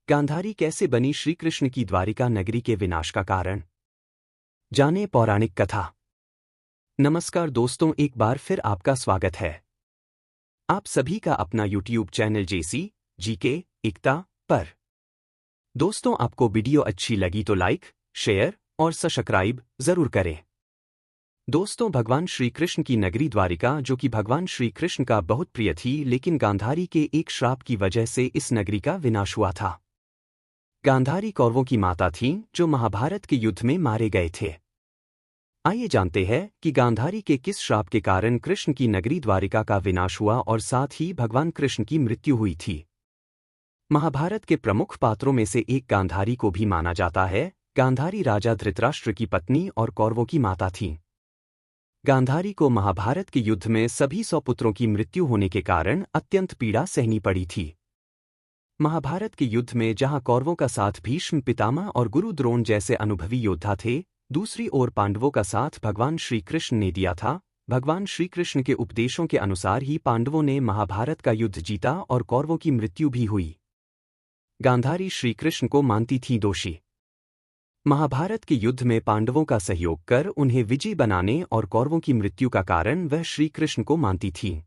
गांधारी कैसे बनी श्री कृष्ण की द्वारिका नगरी के विनाश का कारण? जाने पौराणिक कथा। नमस्कार दोस्तों, एक बार फिर आपका स्वागत है आप सभी का अपना YouTube चैनल जेसी जीके एकता पर। दोस्तों, आपको वीडियो अच्छी लगी तो लाइक, शेयर और सब्सक्राइब जरूर करें। दोस्तों, भगवान श्री कृष्ण की नगरी द्वारिका, जो कि भगवान श्री कृष्ण का बहुत प्रिय थी, लेकिन गांधारी के एक श्राप की वजह से इस नगरी का विनाश हुआ था। गांधारी कौरवों की माता थीं, जो महाभारत के युद्ध में मारे गए थे। आइए जानते हैं कि गांधारी के किस श्राप के कारण कृष्ण की नगरी द्वारिका का विनाश हुआ और साथ ही भगवान कृष्ण की मृत्यु हुई थी। महाभारत के प्रमुख पात्रों में से एक गांधारी को भी माना जाता है। गांधारी राजा धृतराष्ट्र की पत्नी और कौरवों की माता थीं। गांधारी को महाभारत के युद्ध में सभी 100 पुत्रों की मृत्यु होने के कारण अत्यंत पीड़ा सहनी पड़ी थी। महाभारत के युद्ध में जहां कौरवों का साथ भीष्म पितामह और गुरु द्रोण जैसे अनुभवी योद्धा थे, दूसरी ओर पांडवों का साथ भगवान श्री कृष्ण ने दिया था। भगवान श्री कृष्ण के उपदेशों के अनुसार ही पांडवों ने महाभारत का युद्ध जीता और कौरवों की मृत्यु भी हुई। गांधारी श्री कृष्ण को मानती थी दोषी। महाभारत के युद्ध में पांडवों का सहयोग कर उन्हें विजयी बनाने और कौरवों की मृत्यु का कारण वह श्री कृष्ण को मानती थी।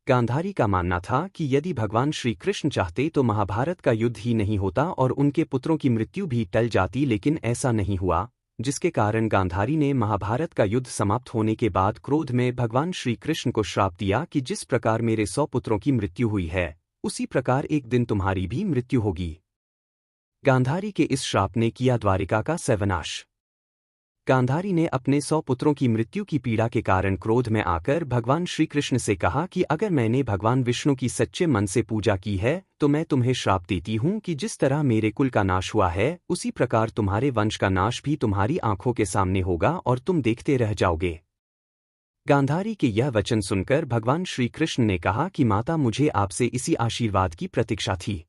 गांधारी का मानना था कि यदि भगवान श्री कृष्ण चाहते तो महाभारत का युद्ध ही नहीं होता और उनके पुत्रों की मृत्यु भी टल जाती, लेकिन ऐसा नहीं हुआ, जिसके कारण गांधारी ने महाभारत का युद्ध समाप्त होने के बाद क्रोध में भगवान श्री कृष्ण को श्राप दिया कि जिस प्रकार मेरे 100 पुत्रों की मृत्यु हुई है, उसी प्रकार एक दिन तुम्हारी भी मृत्यु होगी। गांधारी के इस श्राप ने किया द्वारिका का सर्वनाश। गांधारी ने अपने 100 पुत्रों की मृत्यु की पीड़ा के कारण क्रोध में आकर भगवान श्री कृष्ण से कहा कि अगर मैंने भगवान विष्णु की सच्चे मन से पूजा की है तो मैं तुम्हें श्राप देती हूँ कि जिस तरह मेरे कुल का नाश हुआ है, उसी प्रकार तुम्हारे वंश का नाश भी तुम्हारी आंखों के सामने होगा और तुम देखते रह जाओगे। गांधारी के यह वचन सुनकर भगवान श्री कृष्ण ने कहा कि माता, मुझे आपसे इसी आशीर्वाद की प्रतीक्षा थी।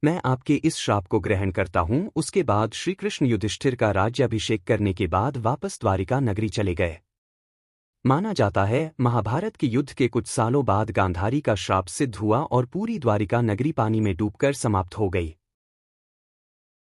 मैं आपके इस श्राप को ग्रहण करता हूँ। उसके बाद श्री कृष्ण युधिष्ठिर का राज्याभिषेक करने के बाद वापस द्वारिका नगरी चले गए। माना जाता है महाभारत के युद्ध के कुछ सालों बाद गांधारी का श्राप सिद्ध हुआ और पूरी द्वारिका नगरी पानी में डूबकर समाप्त हो गई।